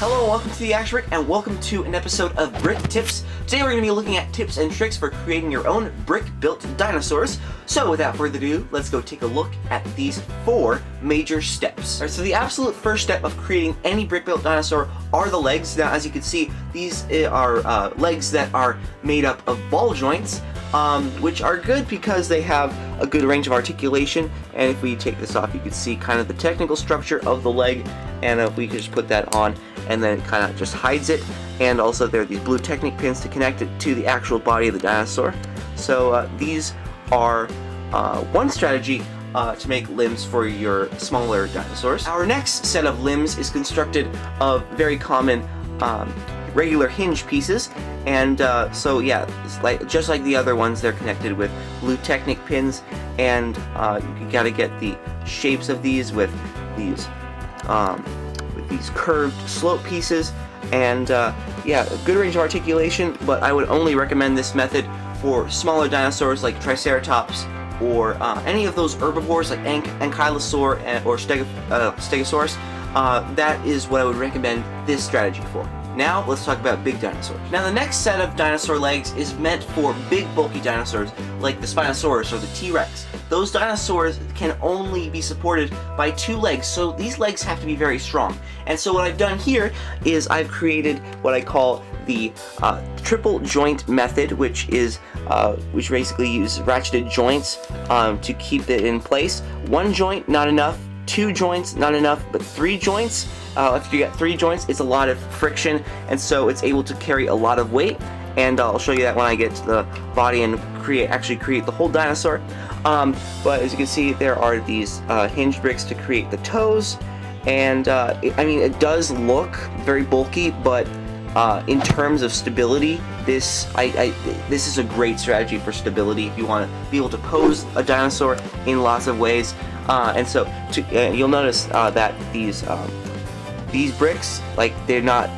Hello, welcome to the Action Brick, and welcome to an episode of BrickTips. Today we're going to be looking at tips and tricks for creating your own brick-built dinosaurs. So without further ado, let's go take a look at these 4 major steps. Alright, so the absolute first step of creating any brick-built dinosaur are the legs. Now, as you can see, these are legs that are made up of ball joints, which are good because they have a good range of articulation. And if we take this off, you can see kind of the technical structure of the leg, and if we could just put that on, and then it kind of just hides it. And also there are these blue Technic pins to connect it to the actual body of the dinosaur. So these are one strategy to make limbs for your smaller dinosaurs. Our next set of limbs is constructed of very common regular hinge pieces, and so yeah, it's just like the other ones, they're connected with blue Technic pins, and you gotta get the shapes of these with these curved slope pieces, and yeah, a good range of articulation, but I would only recommend this method for smaller dinosaurs like Triceratops or any of those herbivores like Ankylosaur or Stegosaurus. That is what I would recommend this strategy for. Now let's talk about big dinosaurs. Now the next set of dinosaur legs is meant for big bulky dinosaurs like the Spinosaurus or the T-Rex. Those dinosaurs can only be supported by 2 legs, so these legs have to be very strong. And so what I've done here is I've created what I call the triple joint method, which basically uses ratcheted joints to keep it in place. 1 joint, not enough. 2 joints, not enough, but 3 joints. If you get 3 joints, it's a lot of friction, and so it's able to carry a lot of weight. And I'll show you that when I get to the body and actually create the whole dinosaur. But as you can see, there are these hinge bricks to create the toes, and I mean, it does look very bulky, but in terms of stability, this is a great strategy for stability if you want to be able to pose a dinosaur in lots of ways. And so you'll notice that these bricks, like, they're not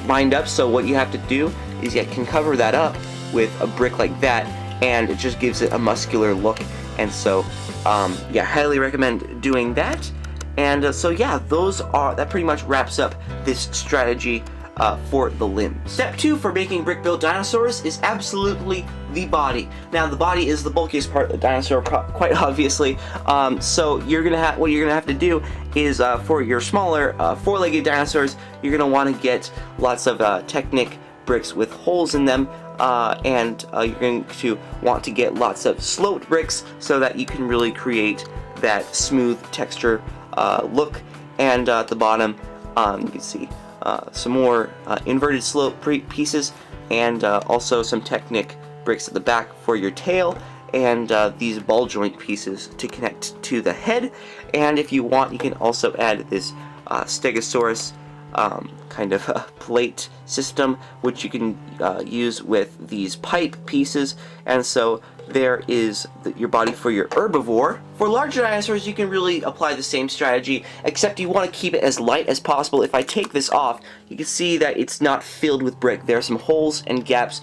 lined up, so what you have to do is you can cover that up with a brick like that, and it just gives it a muscular look. And so yeah, highly recommend doing that. And so yeah, that pretty much wraps up this strategy for the limbs. Step 2 for making brick-built dinosaurs is absolutely the body. Now the body is the bulkiest part of the dinosaur, quite obviously. So what you're gonna have to do is for your smaller 4-legged dinosaurs, you're gonna want to get lots of Technic bricks with holes in them, and you're going to want to get lots of sloped bricks so that you can really create that smooth texture look. And at the bottom, you can see some more inverted slope pieces, and also some Technic bricks at the back for your tail, and these ball joint pieces to connect to the head. And if you want, you can also add this Stegosaurus kind of plate system, which you can use with these pipe pieces. And so there is your body for your herbivore. For larger dinosaurs, you can really apply the same strategy, except you want to keep it as light as possible. If I take this off, you can see that it's not filled with brick. There are some holes and gaps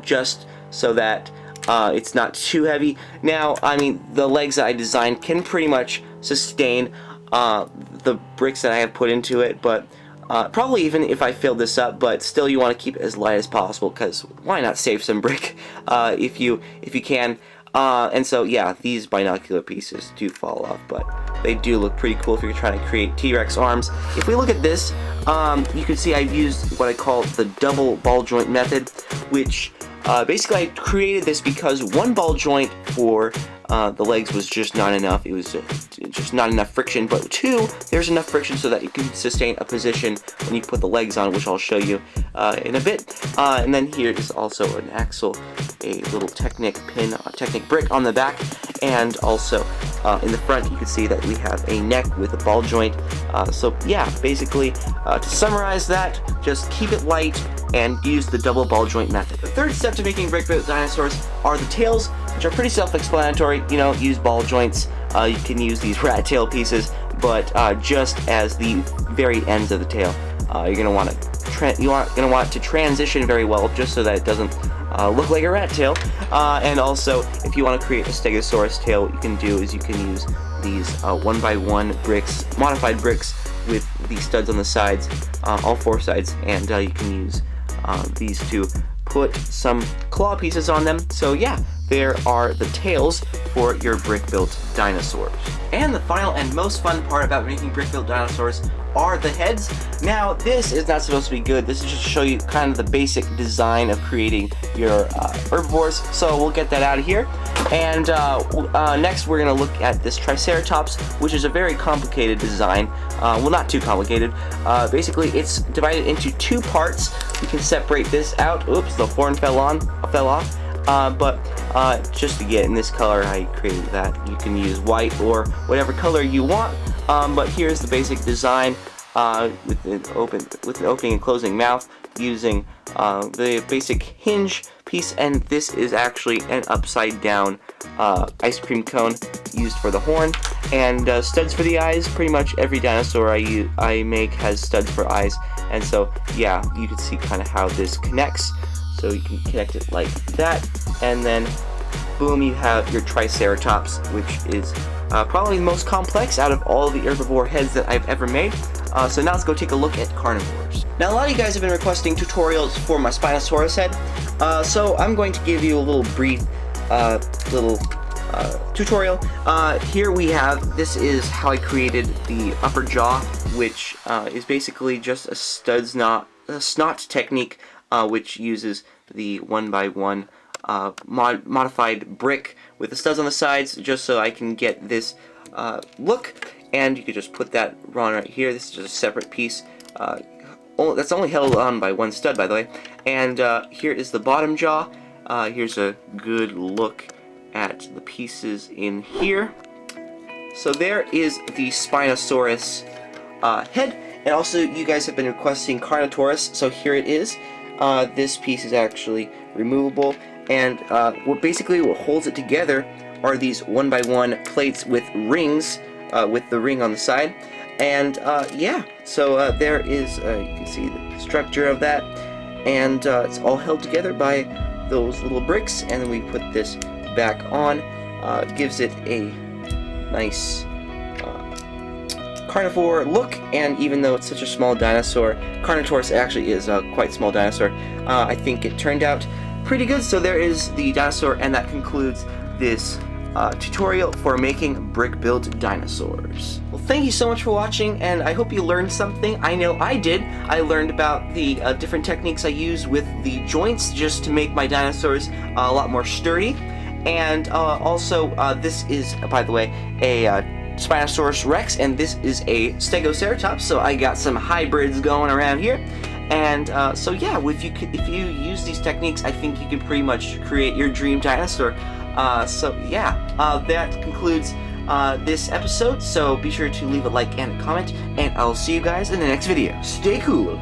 just so that it's not too heavy. Now, I mean, the legs that I designed can pretty much sustain the bricks that I have put into it, but probably even if I filled this up, but still you want to keep it as light as possible, because why not save some brick if you can. And so yeah, these binocular pieces do fall off, but they do look pretty cool if you're trying to create T-Rex arms. If we look at this, you can see I've used what I call the double ball joint method, which basically I created this because 1 ball joint for the legs was just not enough. It was just not enough friction, but 2, there's enough friction so that you can sustain a position when you put the legs on, which I'll show you in a bit. And then here is also an axle, a little Technic pin, Technic brick on the back, and also in the front you can see that we have a neck with a ball joint. So yeah, basically to summarize that, just keep it light and use the double ball joint method. The third step to making brick-built dinosaurs are the tails, which are pretty self-explanatory. You know, use ball joints. You can use these rat tail pieces, but just as the very ends of the tail, you're gonna want to transition very well, just so that it doesn't look like a rat tail. And also, if you want to create a Stegosaurus tail, what you can do is you can use these 1x1 bricks, modified bricks with the studs on the sides, all 4 sides, and you can use these to put some claw pieces on them. So yeah, there are the tails for your brick-built dinosaurs. And the final and most fun part about making brick-built dinosaurs are the heads. Now, this is not supposed to be good. This is just to show you kind of the basic design of creating your herbivores. So we'll get that out of here. And next we're going to look at this Triceratops, which is a very complicated design. Well, not too complicated. Basically, it's divided into 2 parts. We can separate this out. Oops, the horn fell off. But just to get in this color, I created that. You can use white or whatever color you want. But here's the basic design with an opening and closing mouth, using the basic hinge piece, and this is actually an upside down ice cream cone used for the horn, and studs for the eyes. Pretty much every dinosaur I make has studs for eyes, and so yeah, you can see kind of how this connects. So you can connect it like that, and then boom, you have your Triceratops, which is probably the most complex out of all the herbivore heads that I've ever made. So now let's go take a look at carnivores. Now, a lot of you guys have been requesting tutorials for my Spinosaurus head, so I'm going to give you a little brief tutorial. Here we have, this is how I created the upper jaw, which is basically just a snot technique, which uses the 1x1 modified brick with the studs on the sides, just so I can get this look. And you could just put that on right here. This is just a separate piece. That's only held on by 1 stud, by the way. And here is the bottom jaw. Here's a good look at the pieces in here. So there is the Spinosaurus head. And also, you guys have been requesting Carnotaurus, so here it is. This piece is actually removable, and what holds it together are these 1x1 plates with rings, with the ring on the side. And yeah, so there is, you can see the structure of that, and it's all held together by those little bricks, and then we put this back on. Gives it a nice carnivore look, and even though it's such a small dinosaur, Carnotaurus actually is a quite small dinosaur, I think it turned out pretty good. So there is the dinosaur, and that concludes this tutorial for making brick-built dinosaurs. Well, thank you so much for watching, and I hope you learned something. I know I did. I learned about the different techniques I use with the joints just to make my dinosaurs a lot more sturdy. And also, this is, by the way, a Spinosaurus Rex, and this is a Stegoceratops, so I got some hybrids going around here. And so yeah, if you use these techniques, I think you can pretty much create your dream dinosaur. So yeah, that concludes this episode, so be sure to leave a like and a comment, and I'll see you guys in the next video. Stay cool!